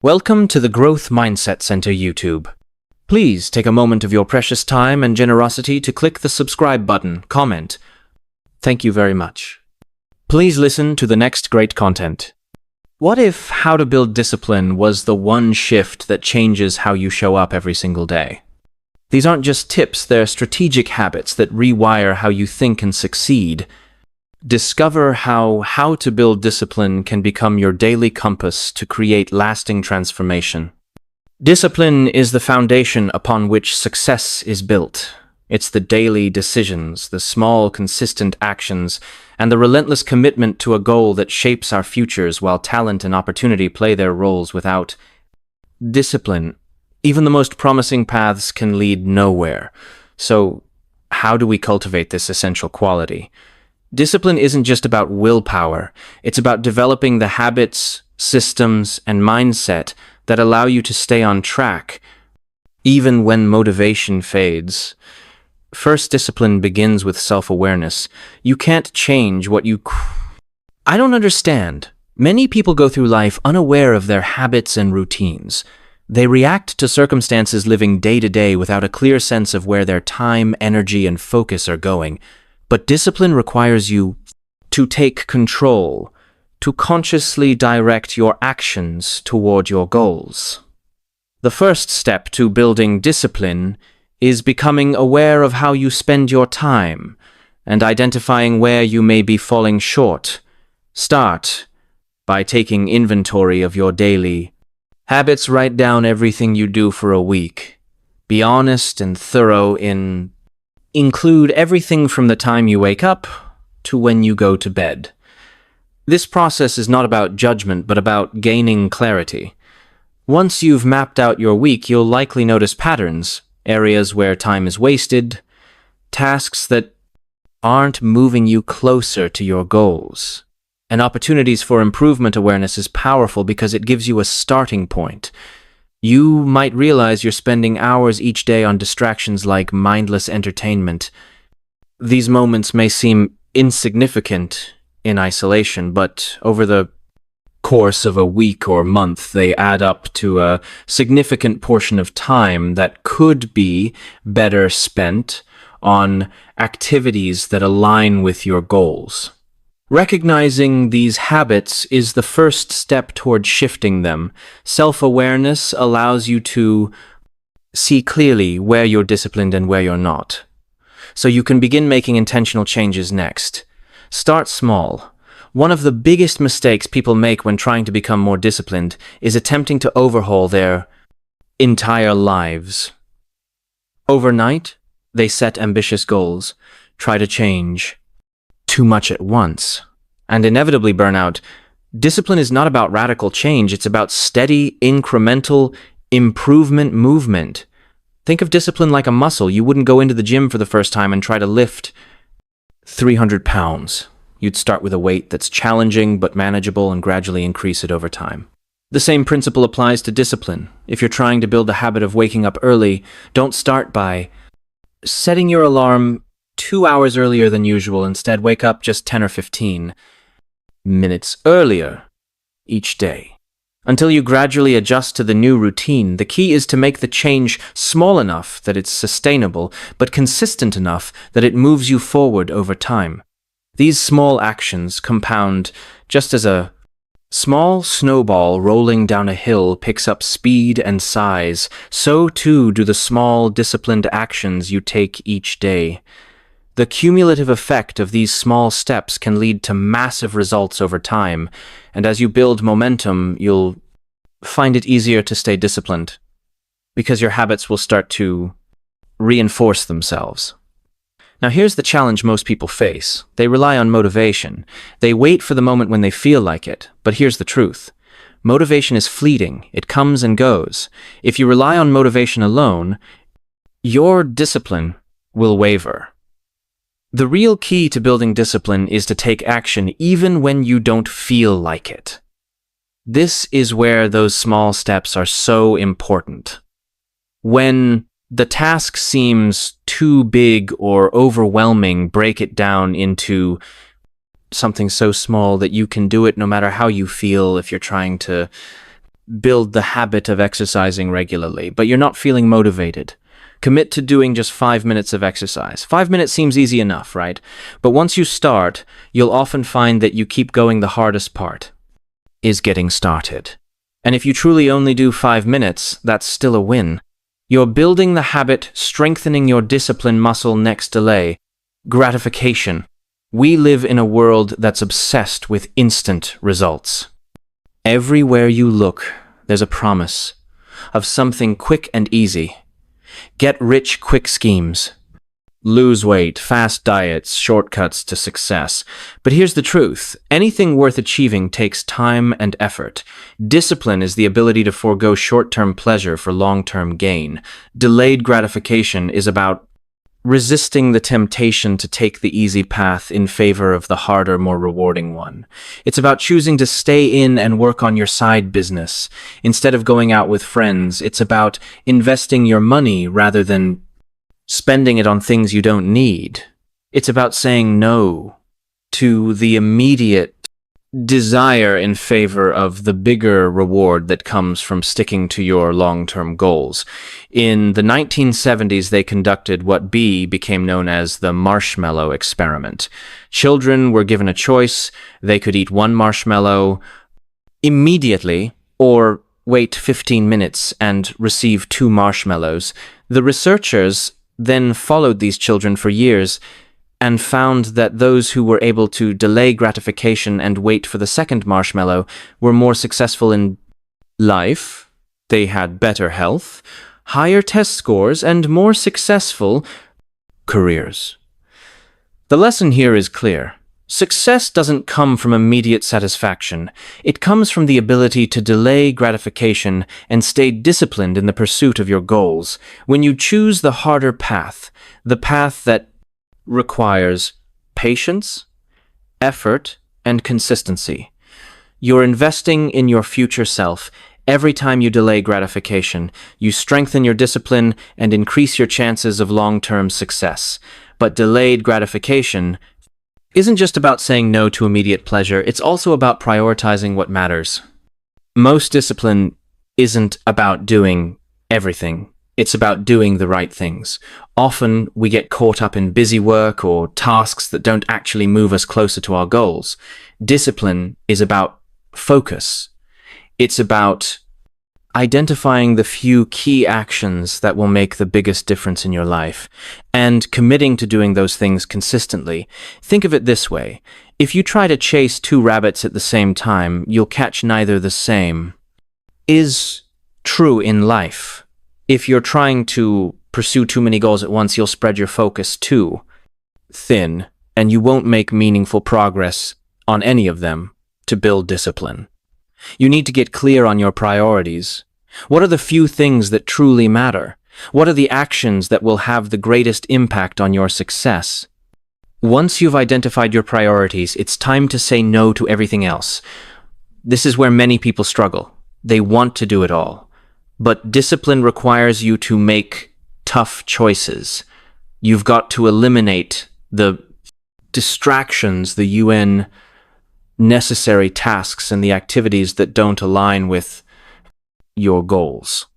Welcome to the Growth Mindset Center YouTube. Please take a moment of your precious time and generosity to click the subscribe button, comment. Thank you very much. Please listen to the next great content. What if how to build discipline was the one shift that changes how you show up every single day? These aren't just tips, they're strategic habits that rewire how you think and succeed. Discover how to build discipline can become your daily compass to create lasting transformation. Discipline is the foundation upon which success is built. It's the daily decisions, the small, consistent actions, and the relentless commitment to a goal that shapes our futures while talent and opportunity play their roles. Without discipline, even the most promising paths can lead nowhere. So, how do we cultivate this essential quality? Discipline isn't just about willpower. It's about developing the habits, systems, and mindset that allow you to stay on track, even when motivation fades. First, discipline begins with self-awareness. You can't change what you... I don't understand. Many people go through life unaware of their habits and routines. They react to circumstances living day to day without a clear sense of where their time, energy, and focus are going. But discipline requires you to take control, to consciously direct your actions toward your goals. The first step to building discipline is becoming aware of how you spend your time and identifying where you may be falling short. Start by taking inventory of your daily habits. Write down everything you do for a week. Be honest and thorough in Include everything from the time you wake up to when you go to bed. This process is not about judgment, but about gaining clarity. Once you've mapped out your week, you'll likely notice patterns, areas where time is wasted, tasks that aren't moving you closer to your goals. And opportunities for improvement. Awareness is powerful because it gives you a starting point. You might realize you're spending hours each day on distractions like mindless entertainment. These moments may seem insignificant in isolation, but over the course of a week or month, they add up to a significant portion of time that could be better spent on activities that align with your goals. Recognizing these habits is the first step toward shifting them. Self-awareness allows you to see clearly where you're disciplined and where you're not, so you can begin making intentional changes next. Start small. One of the biggest mistakes people make when trying to become more disciplined is attempting to overhaul their entire lives. Overnight, they set ambitious goals, try to change too much at once, and inevitably burn out. Discipline is not about radical change, it's about steady, incremental improvement movement. Think of discipline like a muscle. You wouldn't go into the gym for the first time and try to lift 300 pounds. You'd start with a weight that's challenging but manageable and gradually increase it over time. The same principle applies to discipline. If you're trying to build the habit of waking up early, don't start by setting your alarm 2 hours earlier than usual. Instead, wake up just 10 or 15 minutes earlier each day. Until you gradually adjust to the new routine, the key is to make the change small enough that it's sustainable, but consistent enough that it moves you forward over time. These small actions compound. Just as a small snowball rolling down a hill picks up speed and size, so too do the small, disciplined actions you take each day. The cumulative effect of these small steps can lead to massive results over time, and as you build momentum, you'll find it easier to stay disciplined, because your habits will start to reinforce themselves. Now here's the challenge most people face. They rely on motivation. They wait for the moment when they feel like it, but here's the truth. Motivation is fleeting. It comes and goes. If you rely on motivation alone, your discipline will waver. The real key to building discipline is to take action even when you don't feel like it. This is where those small steps are so important. When the task seems too big or overwhelming, break it down into something so small that you can do it no matter how you feel. If you're trying to build the habit of exercising regularly, but you're not feeling motivated. Commit to doing just 5 minutes of exercise. 5 minutes seems easy enough, right? But once you start, you'll often find that you keep going. The hardest part is getting started. And if you truly only do 5 minutes, that's still a win. You're building the habit, strengthening your discipline muscle. Next, delay gratification. We live in a world that's obsessed with instant results. Everywhere you look, there's a promise of something quick and easy. Get rich quick schemes. Lose weight, fast diets, shortcuts to success. But here's the truth. Anything worth achieving takes time and effort. Discipline is the ability to forego short-term pleasure for long-term gain. Delayed gratification is about resisting the temptation to take the easy path in favor of the harder, more rewarding one. It's about choosing to stay in and work on your side business. Instead of going out with friends, it's about investing your money rather than spending it on things you don't need. It's about saying no to the immediate desire in favor of the bigger reward that comes from sticking to your long-term goals. In the 1970s, they conducted what became known as the marshmallow experiment. Children were given a choice. They could eat one marshmallow immediately or wait 15 minutes and receive 2 marshmallows. The researchers then followed these children for years and found that those who were able to delay gratification and wait for the second marshmallow were more successful in life. They had better health, higher test scores, and more successful careers. The lesson here is clear. Success doesn't come from immediate satisfaction. It comes from the ability to delay gratification and stay disciplined in the pursuit of your goals. When you choose the harder path, the path that requires patience, effort, and consistency, you're investing in your future self. Every time you delay gratification, you strengthen your discipline and increase your chances of long-term success. But delayed gratification isn't just about saying no to immediate pleasure, it's also about prioritizing what matters. Most discipline isn't about doing everything. It's about doing the right things. Often, we get caught up in busy work or tasks that don't actually move us closer to our goals. Discipline is about focus. It's about identifying the few key actions that will make the biggest difference in your life and committing to doing those things consistently. Think of it this way. If you try to chase 2 rabbits at the same time, you'll catch neither. The same is true in life. If you're trying to pursue too many goals at once, you'll spread your focus too thin, and you won't make meaningful progress on any of them. To build discipline, you need to get clear on your priorities. What are the few things that truly matter? What are the actions that will have the greatest impact on your success? Once you've identified your priorities, it's time to say no to everything else. This is where many people struggle. They want to do it all. But discipline requires you to make tough choices. You've got to eliminate the distractions, the UN necessary tasks, and the activities that don't align with your goals.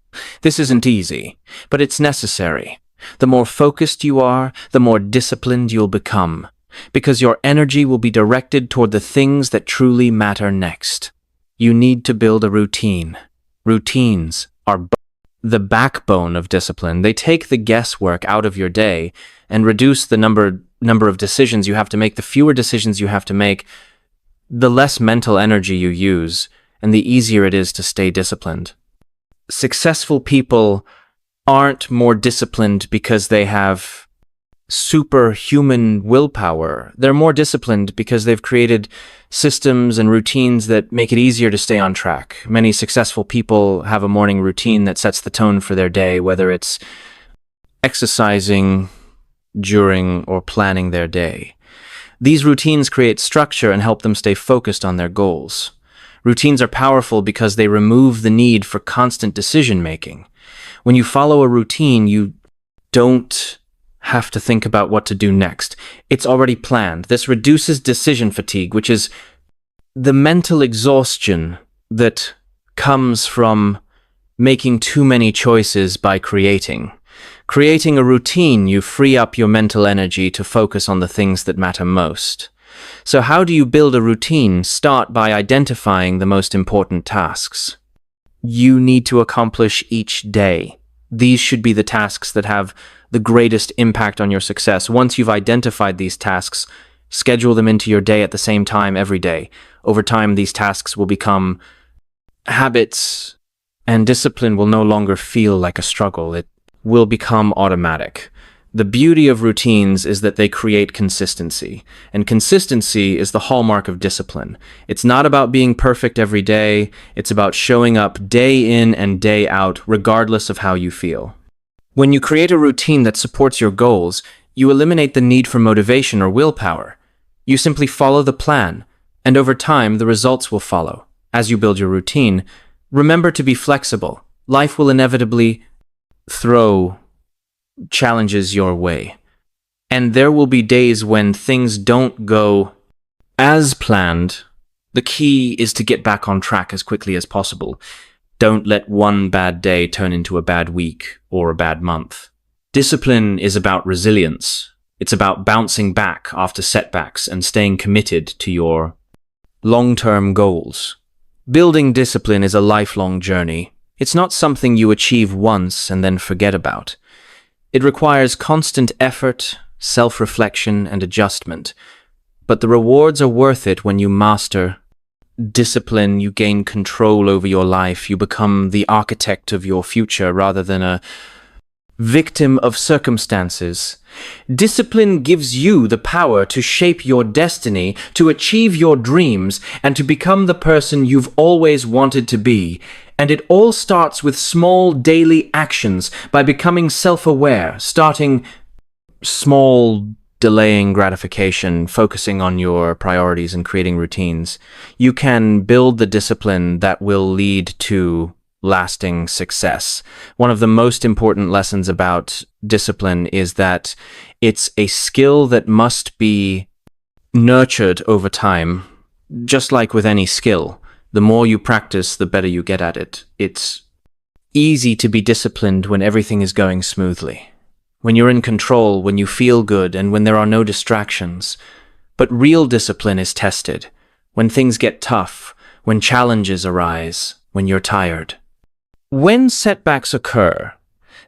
This isn't easy, but it's necessary. The more focused you are, the more disciplined you'll become, because your energy will be directed toward the things that truly matter next. You need to build a routine. Routines are the backbone of discipline. They take the guesswork out of your day and reduce the number of decisions you have to make. The fewer decisions you have to make, the less mental energy you use, and the easier it is to stay disciplined. Successful people aren't more disciplined because they have superhuman willpower. They're more disciplined because they've created systems and routines that make it easier to stay on track. Many successful people have a morning routine that sets the tone for their day, whether it's exercising during or planning their day. These routines create structure and help them stay focused on their goals. Routines are powerful because they remove the need for constant decision-making. When you follow a routine, you don't have to think about what to do next. It's already planned. This reduces decision fatigue, which is the mental exhaustion that comes from making too many choices by creating. Creating a routine, you free up your mental energy to focus on the things that matter most. So how do you build a routine? Start by identifying the most important tasks you need to accomplish each day. These should be the tasks that have the greatest impact on your success. Once you've identified these tasks, schedule them into your day at the same time every day. Over time, these tasks will become habits, and discipline will no longer feel like a struggle. It will become automatic. The beauty of routines is that they create consistency, and consistency is the hallmark of discipline. It's not about being perfect every day, it's about showing up day in and day out, regardless of how you feel. When you create a routine that supports your goals, you eliminate the need for motivation or willpower. You simply follow the plan, and over time, the results will follow. As you build your routine, remember to be flexible. Life will inevitably throw challenges your way. And there will be days when things don't go as planned. The key is to get back on track as quickly as possible. Don't let one bad day turn into a bad week or a bad month. Discipline is about resilience. It's about bouncing back after setbacks and staying committed to your long-term goals. Building discipline is a lifelong journey. It's not something you achieve once and then forget about. It requires constant effort, self-reflection, and adjustment. But the rewards are worth it when you master discipline. You gain control over your life. You become the architect of your future rather than a victim of circumstances. Discipline gives you the power to shape your destiny, to achieve your dreams, and to become the person you've always wanted to be. And it all starts with small daily actions, by becoming self-aware, starting small, delaying gratification, focusing on your priorities and creating routines. You can build the discipline that will lead to lasting success. One of the most important lessons about discipline is that it's a skill that must be nurtured over time, just like with any skill. The more you practice, the better you get at it. It's easy to be disciplined when everything is going smoothly, when you're in control, when you feel good, and when there are no distractions. But real discipline is tested when things get tough, when challenges arise, when you're tired. When setbacks occur,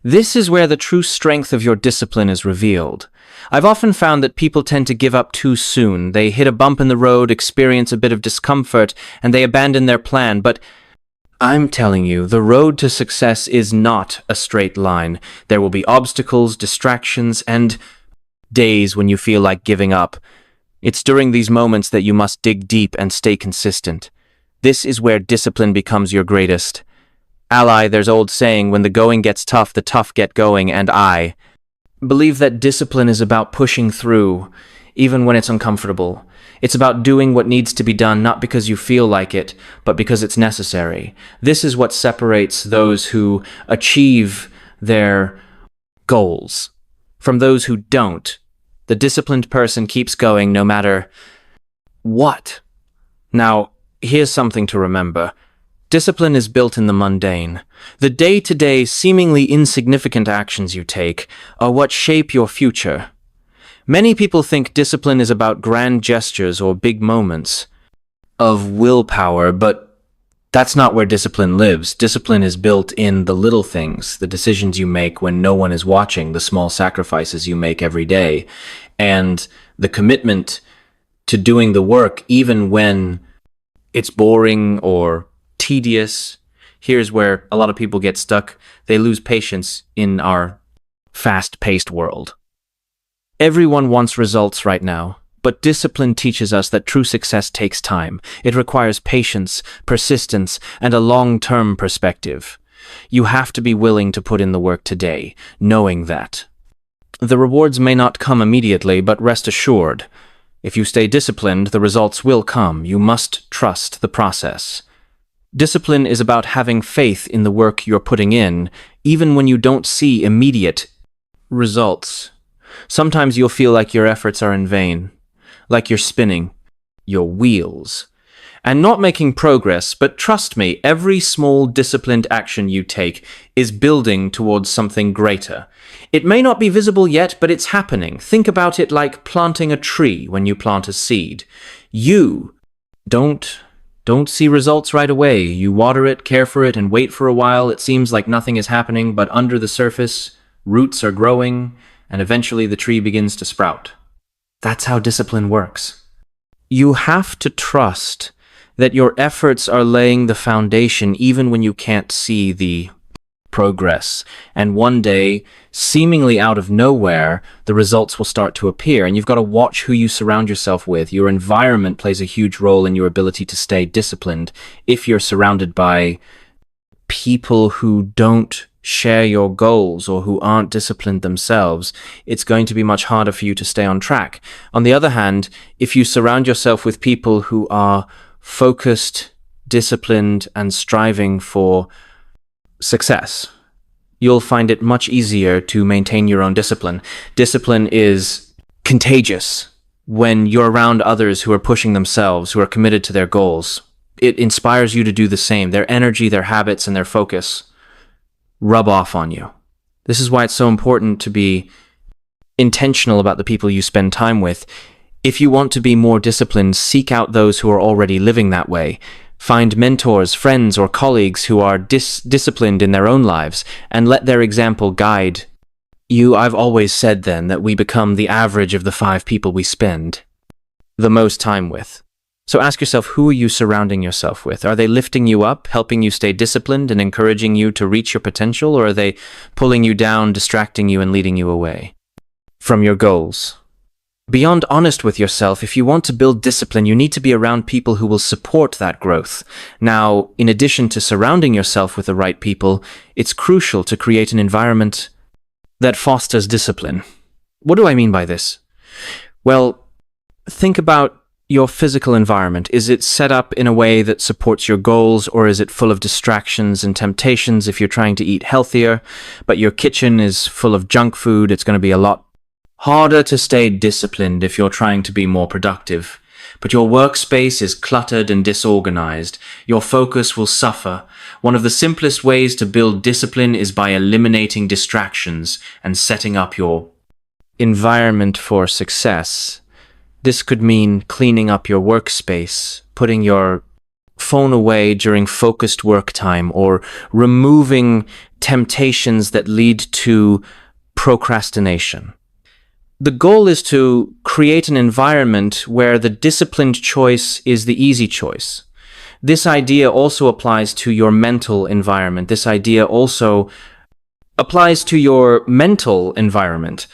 this is where the true strength of your discipline is revealed. I've often found that people tend to give up too soon. They hit a bump in the road, experience a bit of discomfort, and they abandon their plan. But I'm telling you, the road to success is not a straight line. There will be obstacles, distractions, and days when you feel like giving up. It's during these moments that you must dig deep and stay consistent. This is where discipline becomes your greatest ally. There's old saying, when the going gets tough, the tough get going, and I believe that discipline is about pushing through, even when it's uncomfortable. It's about doing what needs to be done, not because you feel like it, but because it's necessary. This is what separates those who achieve their goals from those who don't. The disciplined person keeps going no matter what. Now, here's something to remember. Discipline is built in the mundane. The day-to-day, seemingly insignificant actions you take are what shape your future. Many people think discipline is about grand gestures or big moments of willpower, but that's not where discipline lives. Discipline is built in the little things, the decisions you make when no one is watching, the small sacrifices you make every day, and the commitment to doing the work even when it's boring or tedious. Here's where a lot of people get stuck. They lose patience in our fast-paced world. Everyone wants results right now, but discipline teaches us that true success takes time. It requires patience, persistence, and a long-term perspective. You have to be willing to put in the work today, knowing that the rewards may not come immediately, but rest assured, if you stay disciplined, the results will come. You must trust the process. Discipline is about having faith in the work you're putting in, even when you don't see immediate results. Sometimes you'll feel like your efforts are in vain, like you're spinning your wheels. and not making progress, but trust me, every small disciplined action you take is building towards something greater. It may not be visible yet, but it's happening. Think about it like planting a tree when you plant a seed. You don't see results right away. You water it, care for it, and wait for a while. It seems like nothing is happening, but under the surface, roots are growing, and eventually the tree begins to sprout. That's how discipline works. You have to trust that your efforts are laying the foundation even when you can't see the progress. And one day, seemingly out of nowhere, the results will start to appear. And you've got to watch who you surround yourself with. Your environment plays a huge role in your ability to stay disciplined. If you're surrounded by people who don't share your goals or who aren't disciplined themselves, it's going to be much harder for you to stay on track. On the other hand, if you surround yourself with people who are focused, disciplined, and striving for success, you'll find it much easier to maintain your own discipline. Discipline is contagious when you're around others who are pushing themselves, who are committed to their goals. It inspires you to do the same. Their energy, their habits, and their focus rub off on you. This is why it's so important to be intentional about the people you spend time with. If you want to be more disciplined, seek out those who are already living that way. Find mentors, friends, or colleagues who are disciplined in their own lives, and let their example guide you. I've always said then that we become the average of the 5 people we spend the most time with. So ask yourself, who are you surrounding yourself with? Are they lifting you up, helping you stay disciplined, and encouraging you to reach your potential, or are they pulling you down, distracting you, and leading you away from your goals? Beyond honest with yourself, if you want to build discipline, you need to be around people who will support that growth. Now, in addition to surrounding yourself with the right people, it's crucial to create an environment that fosters discipline. What do I mean by this? Well, think about your physical environment. Is it set up in a way that supports your goals, or is it full of distractions and temptations? If you're trying to eat healthier, but your kitchen is full of junk food, it's going to be a lot harder to stay disciplined if you're trying to be more productive. But your workspace is cluttered and disorganized. Your focus will suffer. One of the simplest ways to build discipline is by eliminating distractions and setting up your environment for success. This could mean cleaning up your workspace, putting your phone away during focused work time, or removing temptations that lead to procrastination. The goal is to create an environment where the disciplined choice is the easy choice. This idea also applies to your mental environment. This idea also applies to your mental environment.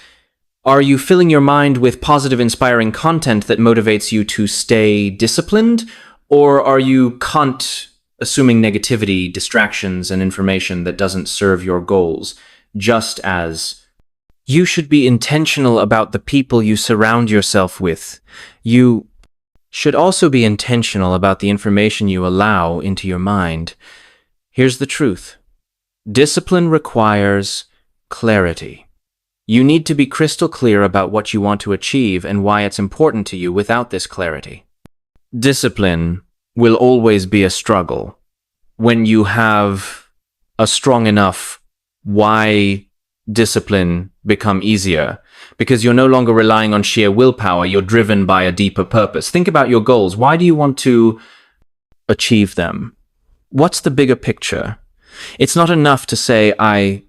Are you filling your mind with positive, inspiring content that motivates you to stay disciplined? Or are you assuming negativity, distractions, and information that doesn't serve your goals? Just as you should be intentional about the people you surround yourself with, you should also be intentional about the information you allow into your mind. Here's the truth. Discipline requires clarity. You need to be crystal clear about what you want to achieve and why it's important to you. Without this clarity, discipline will always be a struggle. When you have a strong enough why, discipline become easier, because you're no longer relying on sheer willpower. You're driven by a deeper purpose. Think about your goals. Why do you want to achieve them? What's the bigger picture? It's not enough to say, I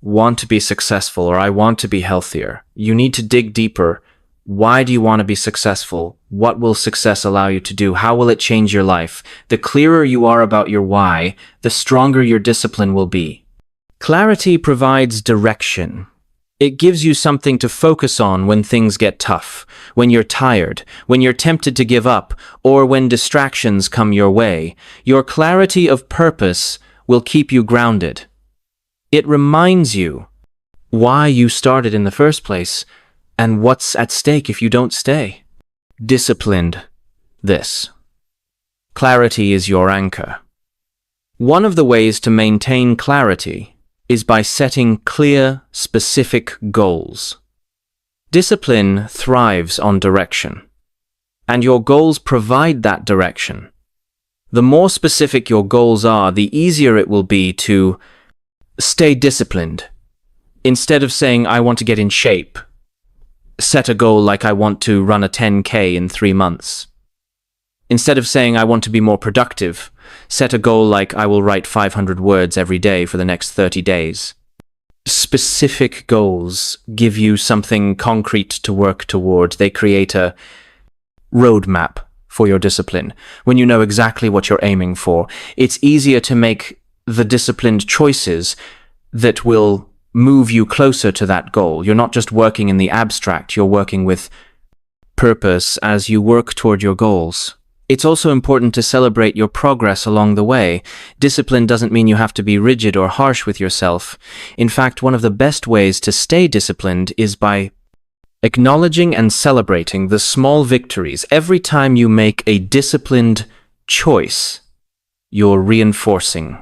want to be successful or I want to be healthier. You need to dig deeper. Why do you want to be successful? What will success allow you to do? How will it change your life? The clearer you are about your why, the stronger your discipline will be. Clarity provides direction. It gives you something to focus on when things get tough, when you're tired, when you're tempted to give up, or when distractions come your way. Your clarity of purpose will keep you grounded. It reminds you why you started in the first place and what's at stake if you don't stay disciplined. This clarity is your anchor. One of the ways to maintain clarity is by setting clear, specific goals. Discipline thrives on direction, and your goals provide that direction. The more specific your goals are, the easier it will be to stay disciplined. Instead of saying, I want to get in shape, set a goal like I want to run a 10K in 3 months. Instead of saying, I want to be more productive, set a goal like I will write 500 words every day for the next 30 days. Specific goals give you something concrete to work toward. They create a roadmap for your discipline. When you know exactly what you're aiming for, it's easier to make the disciplined choices that will move you closer to that goal. You're not just working in the abstract, you're working with purpose as you work toward your goals. It's also important to celebrate your progress along the way. Discipline doesn't mean you have to be rigid or harsh with yourself. In fact, one of the best ways to stay disciplined is by acknowledging and celebrating the small victories. Every time you make a disciplined choice, you're reinforcing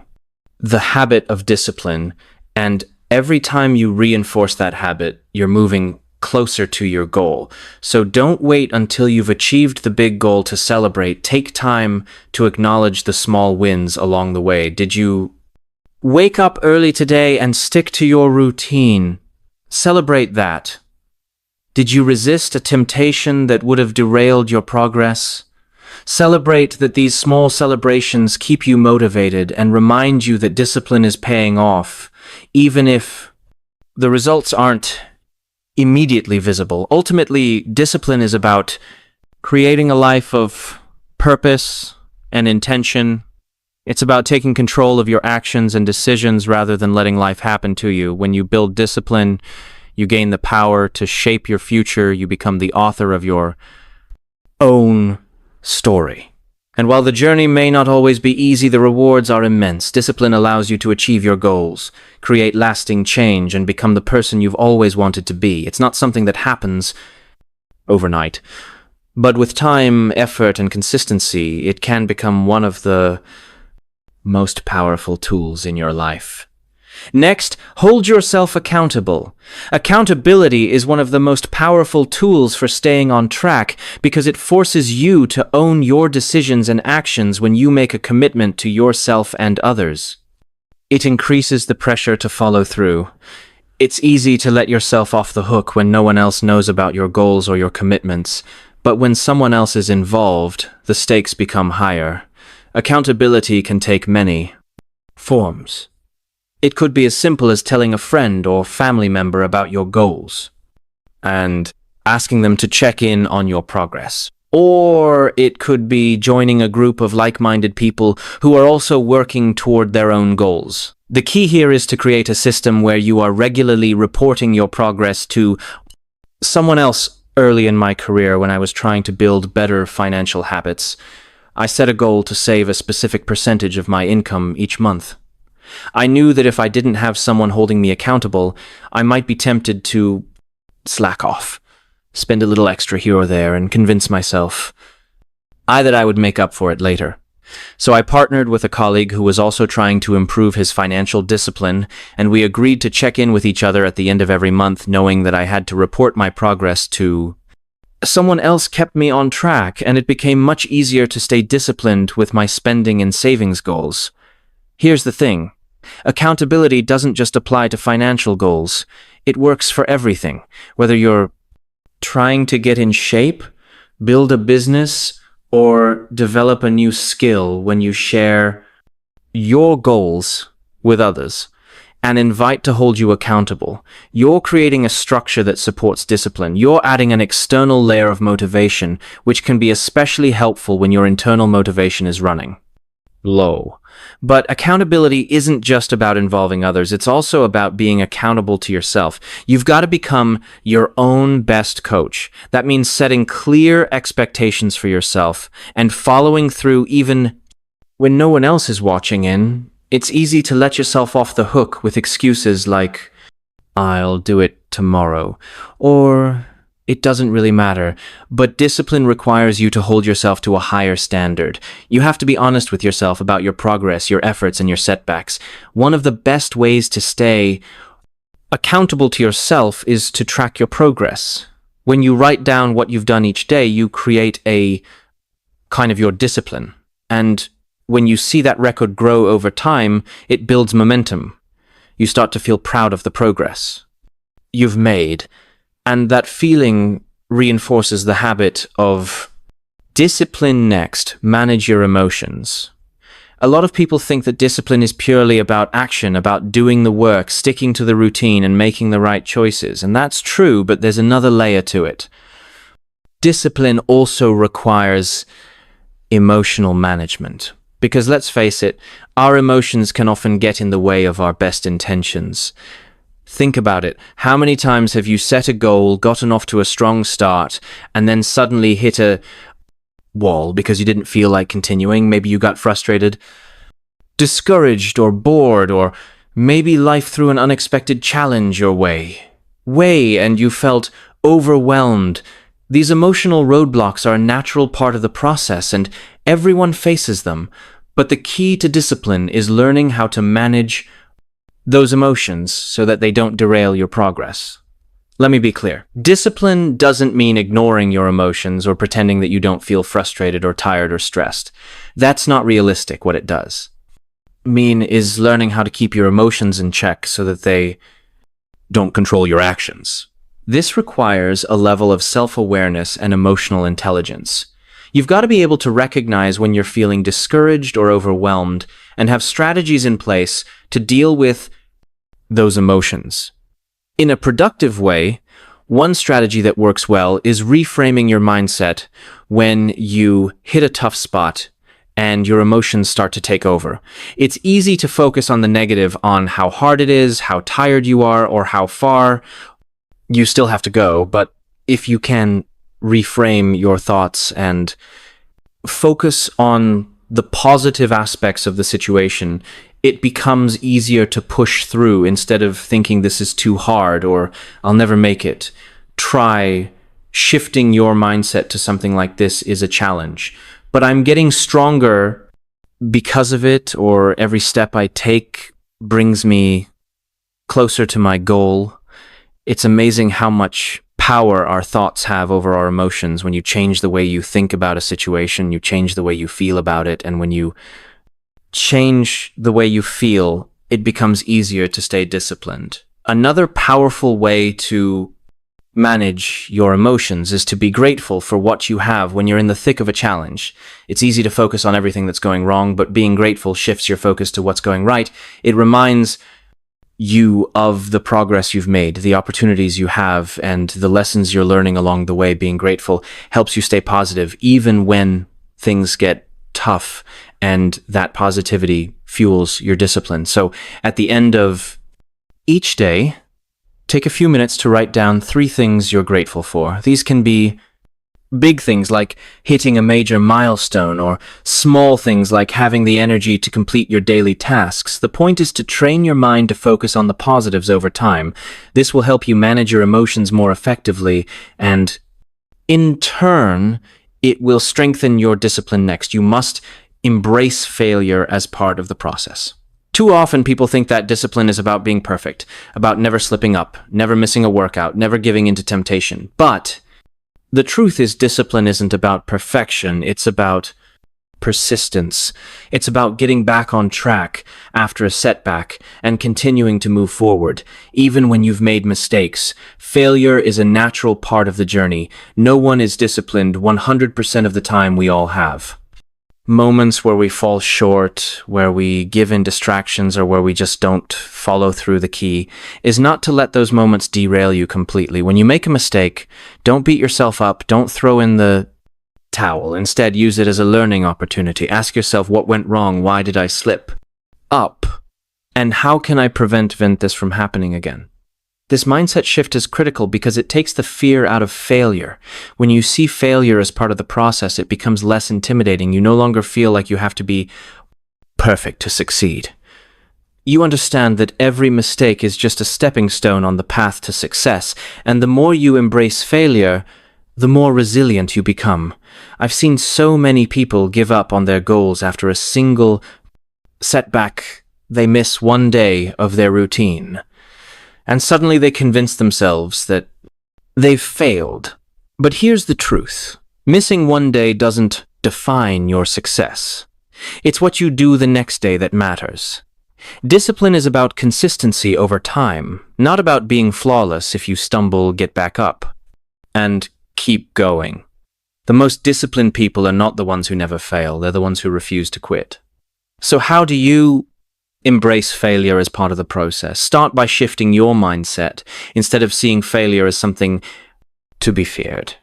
the habit of discipline, and every time you reinforce that habit, you're moving closer to your goal. So don't wait until you've achieved the big goal to celebrate. Take time to acknowledge the small wins along the way. Did you wake up early today and stick to your routine? Celebrate that. Did you resist a temptation that would have derailed your progress? Celebrate that these small celebrations keep you motivated and remind you that discipline is paying off, even if the results aren't immediately visible. Ultimately, discipline is about creating a life of purpose and intention. It's about taking control of your actions and decisions rather than letting life happen to you. When you build discipline, you gain the power to shape your future. You become the author of your own story. And while the journey may not always be easy, the rewards are immense. Discipline allows you to achieve your goals, create lasting change, and become the person you've always wanted to be. It's not something that happens overnight, but with time, effort, and consistency, it can become one of the most powerful tools in your life. Next, hold yourself accountable. Accountability is one of the most powerful tools for staying on track because it forces you to own your decisions and actions when you make a commitment to yourself and others. It increases the pressure to follow through. It's easy to let yourself off the hook when no one else knows about your goals or your commitments, but when someone else is involved, the stakes become higher. Accountability can take many forms. It could be as simple as telling a friend or family member about your goals and asking them to check in on your progress. Or it could be joining a group of like-minded people who are also working toward their own goals. The key here is to create a system where you are regularly reporting your progress to someone else. Early in my career, when I was trying to build better financial habits, I set a goal to save a specific percentage of my income each month. I knew that if I didn't have someone holding me accountable, I might be tempted to slack off, spend a little extra here or there, and convince myself that I would make up for it later. So I partnered with a colleague who was also trying to improve his financial discipline, and we agreed to check in with each other at the end of every month, knowing that I had to report my progress to someone else. Kept me on track, and it became much easier to stay disciplined with my spending and savings goals. Here's the thing. Accountability doesn't just apply to financial goals. It works for everything. Whether you're trying to get in shape, build a business, or develop a new skill, when you share your goals with others and invite to hold you accountable, you're creating a structure that supports discipline. You're adding an external layer of motivation, which can be especially helpful when your internal motivation is running low. But accountability isn't just about involving others. It's also about being accountable to yourself. You've got to become your own best coach. That means setting clear expectations for yourself and following through even when no one else is watching in. It's easy to let yourself off the hook with excuses like, I'll do it tomorrow, or it doesn't really matter. But discipline requires you to hold yourself to a higher standard. You have to be honest with yourself about your progress, your efforts, and your setbacks. One of the best ways to stay accountable to yourself is to track your progress. When you write down what you've done each day, you create a kind of your discipline. And when you see that record grow over time, it builds momentum. You start to feel proud of the progress you've made, and that feeling reinforces the habit of discipline. Next, manage your emotions. A lot of people think that discipline is purely about action, about doing the work, sticking to the routine, and making the right choices. And that's true, but there's another layer to it. Discipline also requires emotional management. Because let's face it, our emotions can often get in the way of our best intentions. Think about it. How many times have you set a goal, gotten off to a strong start, and then suddenly hit a wall because you didn't feel like continuing? Maybe you got frustrated, discouraged, or bored, or maybe life threw an unexpected challenge your way, and you felt overwhelmed. These emotional roadblocks are a natural part of the process, and everyone faces them. But the key to discipline is learning how to manage those emotions so that they don't derail your progress. Let me be clear. Discipline doesn't mean ignoring your emotions or pretending that you don't feel frustrated or tired or stressed. That's not realistic. What it does mean is learning how to keep your emotions in check so that they don't control your actions. This requires a level of self-awareness and emotional intelligence. You've got to be able to recognize when you're feeling discouraged or overwhelmed and have strategies in place to deal with those emotions. In a productive way, one strategy that works well is reframing your mindset when you hit a tough spot and your emotions start to take over. It's easy to focus on the negative, on how hard it is, how tired you are, or how far you still have to go. But if you can reframe your thoughts and focus on the positive aspects of the situation, it becomes easier to push through instead of thinking this is too hard or I'll never make it. Try shifting your mindset to something like this is a challenge, but I'm getting stronger because of it, or every step I take brings me closer to my goal. It's amazing how much power our thoughts have over our emotions. When you change the way you think about a situation, you change the way you feel about it, and when you change the way you feel, it becomes easier to stay disciplined. Another powerful way to manage your emotions is to be grateful for what you have when you're in the thick of a challenge. It's easy to focus on everything that's going wrong, but being grateful shifts your focus to what's going right. It reminds you of the progress you've made, the opportunities you have, and the lessons you're learning along the way. Being grateful helps you stay positive even when things get tough, and that positivity fuels your discipline. So at the end of each day, take a few minutes to write down 3 things you're grateful for. These can be big things like hitting a major milestone, or small things like having the energy to complete your daily tasks. The point is to train your mind to focus on the positives over time. This will help you manage your emotions more effectively, and in turn, it will strengthen your discipline. Next, you must embrace failure as part of the process. Too often people think that discipline is about being perfect, about never slipping up, never missing a workout, never giving in to temptation. But the truth is, discipline isn't about perfection, it's about persistence. It's about getting back on track after a setback and continuing to move forward, even when you've made mistakes. Failure is a natural part of the journey. No one is disciplined 100% of the time. We all have moments where we fall short, where we give in distractions, or where we just don't follow through the key. Is not to let those moments derail you completely. When you make a mistake, don't beat yourself up, don't throw in the towel. Instead, use it as a learning opportunity. Ask yourself, what went wrong? Why did I slip up? And how can I prevent this from happening again? This mindset shift is critical because it takes the fear out of failure. When you see failure as part of the process, it becomes less intimidating. You no longer feel like you have to be perfect to succeed. You understand that every mistake is just a stepping stone on the path to success, and the more you embrace failure, the more resilient you become. I've seen so many people give up on their goals after a single setback. They miss one day of their routine, and suddenly they convince themselves that they've failed. But here's the truth. Missing one day doesn't define your success. It's what you do the next day that matters. Discipline is about consistency over time, not about being flawless. If you stumble, get back up and keep going. The most disciplined people are not the ones who never fail, they're the ones who refuse to quit. So how do you embrace failure as part of the process? Start by shifting your mindset. Instead of seeing failure as something to be feared,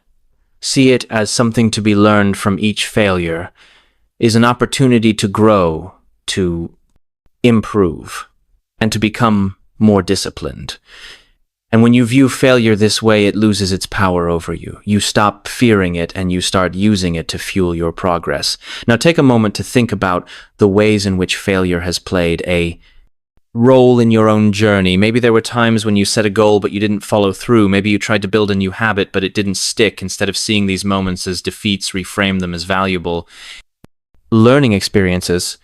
see it as something to be learned. From each failure is an opportunity to grow, to improve, and to become more disciplined. And when you view failure this way, it loses its power over you. You stop fearing it and you start using it to fuel your progress. Now take a moment to think about the ways in which failure has played a role in your own journey. Maybe there were times when you set a goal but you didn't follow through. Maybe you tried to build a new habit but it didn't stick. Instead of seeing these moments as defeats, reframe them as valuable learning experiences.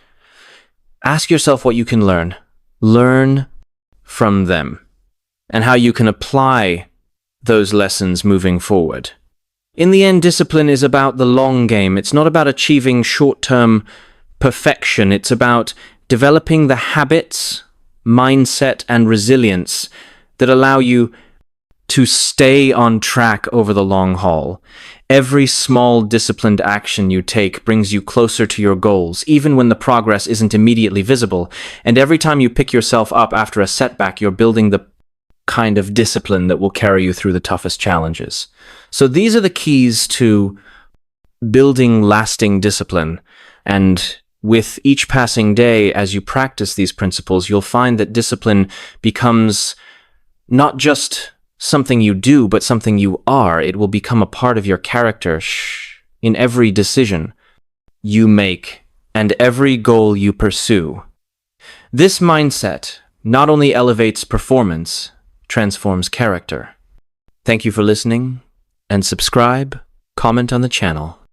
Ask yourself what you can learn. Learn from them, and how you can apply those lessons moving forward. In the end, discipline is about the long game. It's not about achieving short-term perfection. It's about developing the habits, mindset, and resilience that allow you to stay on track over the long haul. Every small disciplined action you take brings you closer to your goals, even when the progress isn't immediately visible. And every time you pick yourself up after a setback, you're building the kind of discipline that will carry you through the toughest challenges. So these are the keys to building lasting discipline. And with each passing day, as you practice these principles, you'll find that discipline becomes not just something you do, but something you are. It will become a part of your character in every decision you make and every goal you pursue. This mindset not only elevates performance, transforms character. Thank you for listening, and subscribe, comment on the channel.